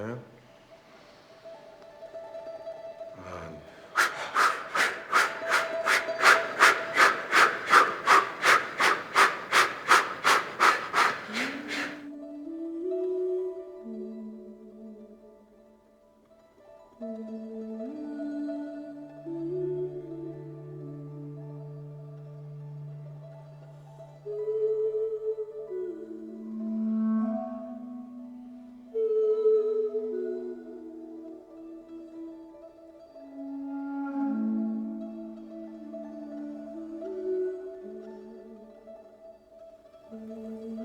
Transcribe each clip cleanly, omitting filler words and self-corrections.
can.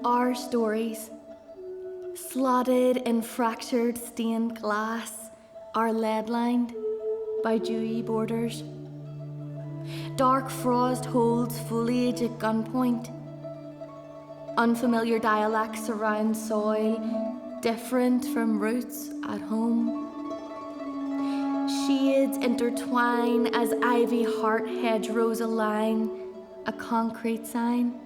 Our stories, slotted in fractured stained glass, are lead-lined by dewy borders. Dark frost holds foliage at gunpoint. Unfamiliar dialects surround soil, different from roots at home. Shades intertwine as ivy heart hedgerows align, a concrete sign.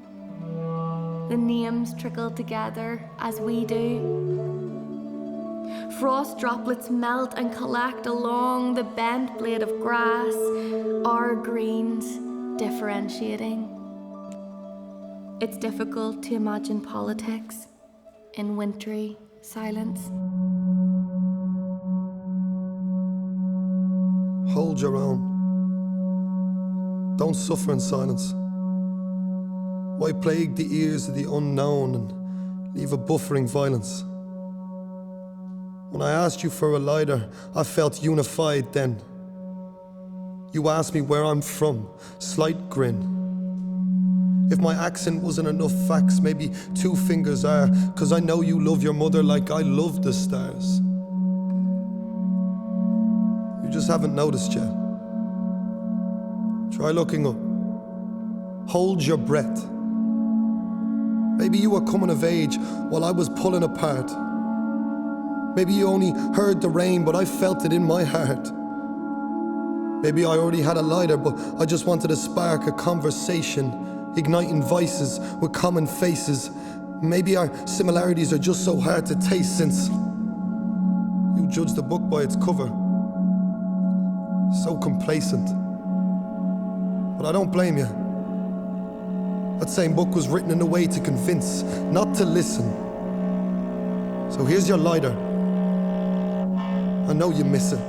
The names trickle together as we do. Frost droplets melt and collect along the bent blade of grass, our greens differentiating. It's difficult to imagine politics in wintry silence. Hold your own. Don't suffer in silence. Why plague the ears of the unknown and leave a buffering violence? When I asked you for a lighter, I felt unified then. You asked me where I'm from, slight grin. If my accent wasn't enough facts, maybe 2 fingers are, 'cause I know you love your mother like I love the stars. You just haven't noticed yet. Try looking up. Hold your breath. Maybe you were coming of age while I was pulling apart. Maybe you only heard the rain, but I felt it in my heart. Maybe I already had a lighter, but I just wanted to spark a conversation, igniting voices with common faces. Maybe our similarities are just so hard to taste since you judge the book by its cover. So complacent. But I don't blame you. That same book was written in a way to convince, not to listen. So here's your lighter. I know you miss it.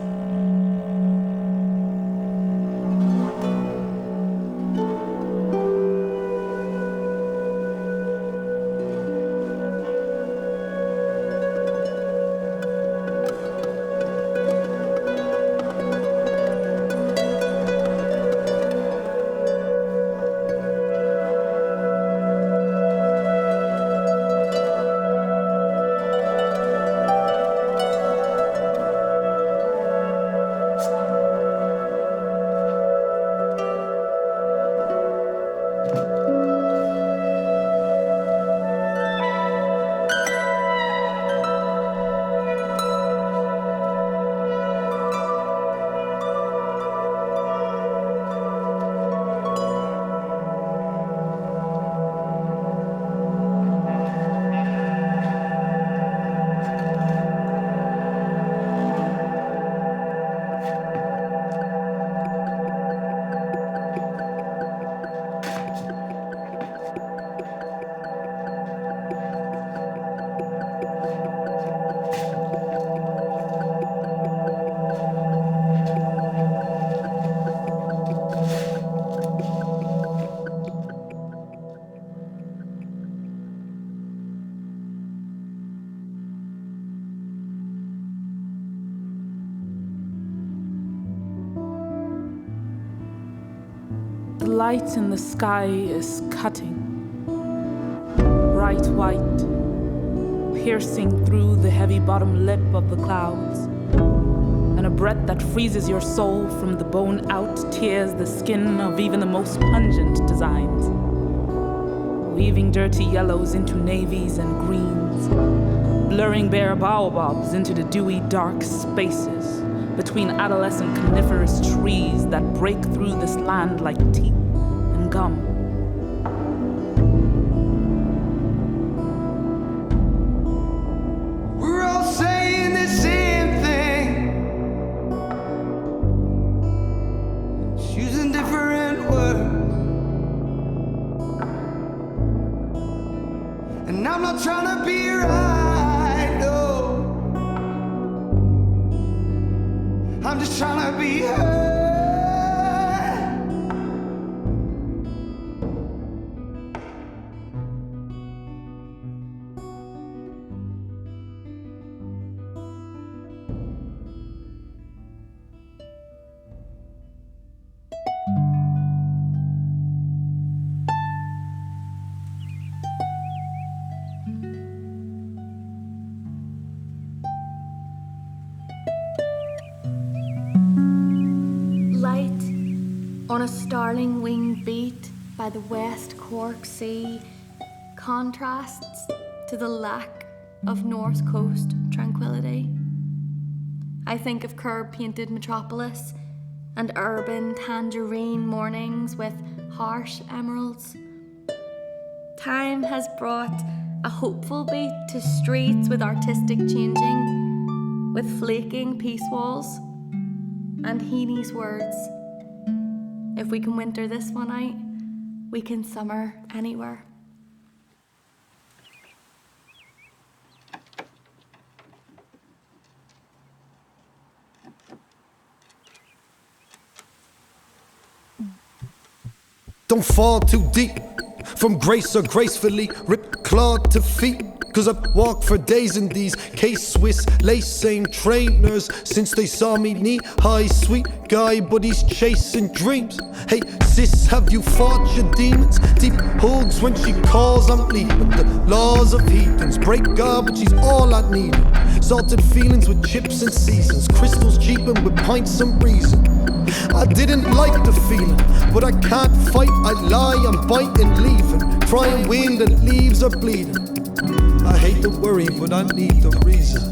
The light in the sky is cutting, bright white, piercing through the heavy bottom lip of the clouds, and a breath that freezes your soul from the bone out tears the skin of even the most pungent designs, weaving dirty yellows into navies and greens, blurring bare baobabs into the dewy dark spaces between adolescent coniferous trees that break through this land like teeth and gum. We're all saying this And I'm not trying to be right, no. I'm just trying to be her. Light on a starling wing beat by the West Cork Sea contrasts to the lack of North Coast tranquility. I think of curb-painted metropolis and urban tangerine mornings with harsh emeralds. Time has brought a hopeful beat to streets with artistic changing, with flaking peace walls, and Heaney's words, if we can winter this one out, we can summer anywhere. Don't fall too deep, from grace or gracefully, rip clawed to feet. Cause I've walked for days in these K-Swiss lace-same trainers since they saw me knee-high, sweet guy, but he's chasing dreams. Hey sis, have you fought your demons? Deep hugs when she calls, I'm leaving. The laws of heathens break God, but she's all I needed. Salted feelings with chips and seasons, crystals cheapened with pints and reason. I didn't like the feeling, but I can't fight, I lie, I'm biting, leaving. Crying wind and leaves are bleeding. I hate the worry, but I need the reason.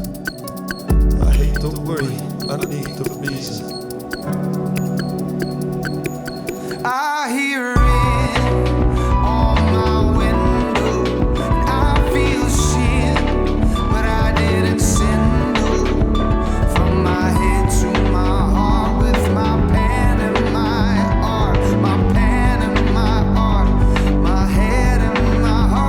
I hate the worry, I need the reason. I hear it on my window. I feel shit, but I didn't sin. No. From my head to my heart, with my pen and my art, my pen and my art, my head and my heart.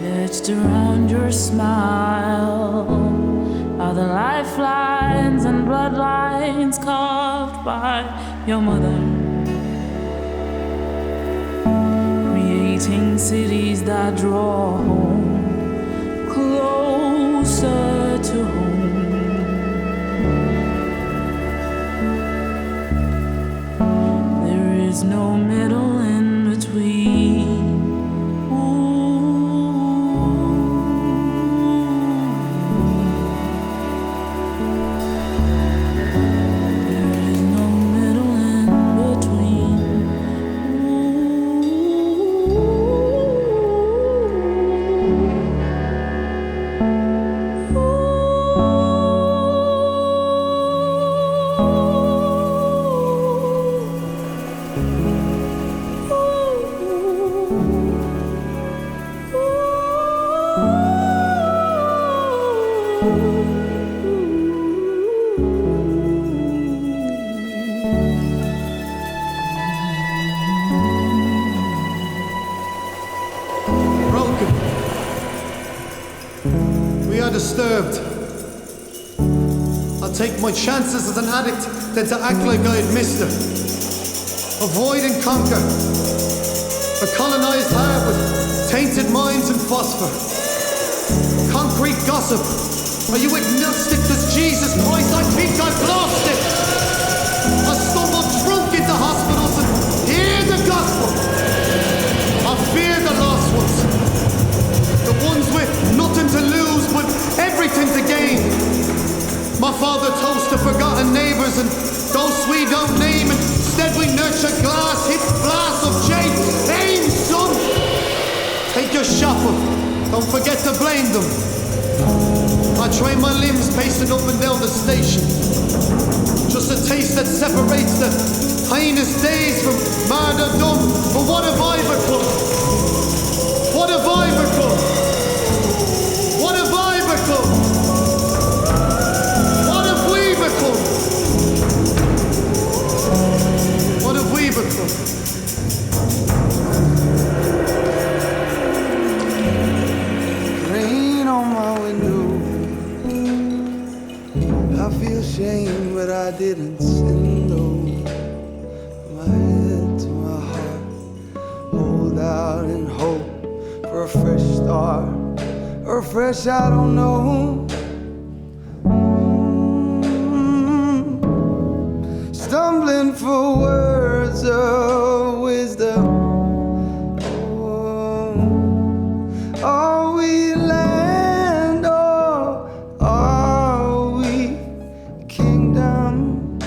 Etched around your smile are the lifelines and bloodlines carved by your mother, creating cities that draw home closer to home. There is no middle in between. Disturbed. I'll take my chances as an addict than to act like I had missed it. Avoid and conquer. A colonized heart with tainted minds and phosphor. Concrete gossip. Are you agnostic? Does Jesus Christ, I think I've lost it. I stumbled drunk into hospitals and hear the gospel. I fear the lost ones. The ones with nothing to lose but everything to gain. My father toasts to forgotten neighbours and those we don't name. Instead we nurture glass, hit blast of change. Aim, son! Take your shot up, don't forget to blame them. I train my limbs pacing up and down the station. Just a taste that separates the heinous days from martyrdom. But what have I become? What have I become? What have I become? What have we become? What have we become? Rain on my window. I feel shame, but I didn't sin though. My head to my heart, hold out in hope for a fresh start, or fresh I don't know. Stumbling for words of wisdom. Are we land or are we kingdom?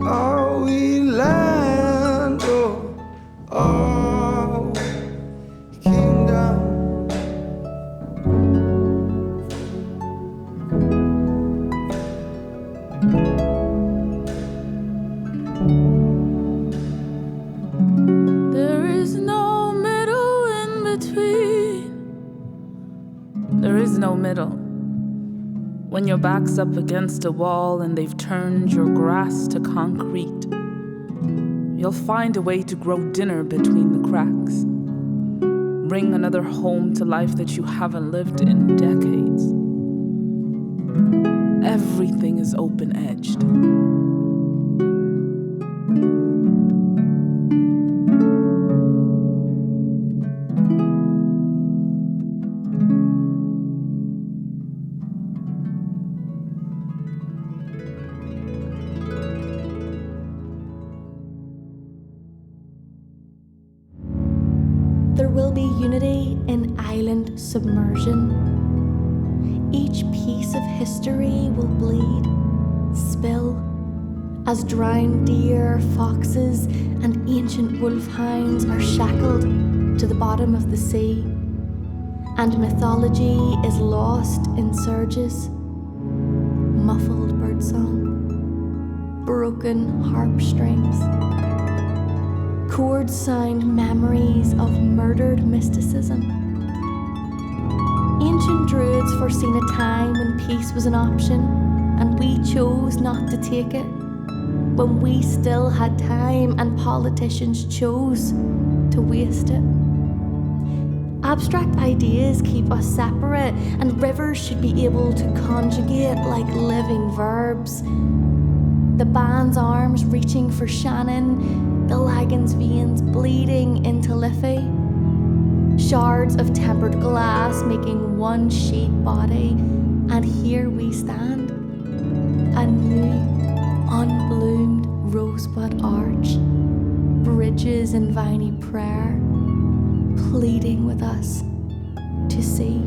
Are we land or are we kingdom? There is no middle in between. There is no middle. When your back's up against a wall and they've turned your grass to concrete, you'll find a way to grow dinner between the cracks. Bring another home to life that you haven't lived in decades. Everything is open-edged. There will be unity in island submersion. Each piece of history will bleed, spill, as drowned deer, foxes, and ancient wolfhounds are shackled to the bottom of the sea, and mythology is lost in surges, muffled birdsong, broken harp strings. Chords sound memories of murdered mysticism. Ancient druids foreseen a time when peace was an option, and we chose not to take it. When we still had time and politicians chose to waste it. Abstract ideas keep us separate, and rivers should be able to conjugate like living verbs. The band's arms reaching for Shannon, the lagon's veins bleeding into Liffey. Shards of tempered glass making one sheet body, and here we stand, a new, unbloomed rosebud arch, bridges in viney prayer, pleading with us to see.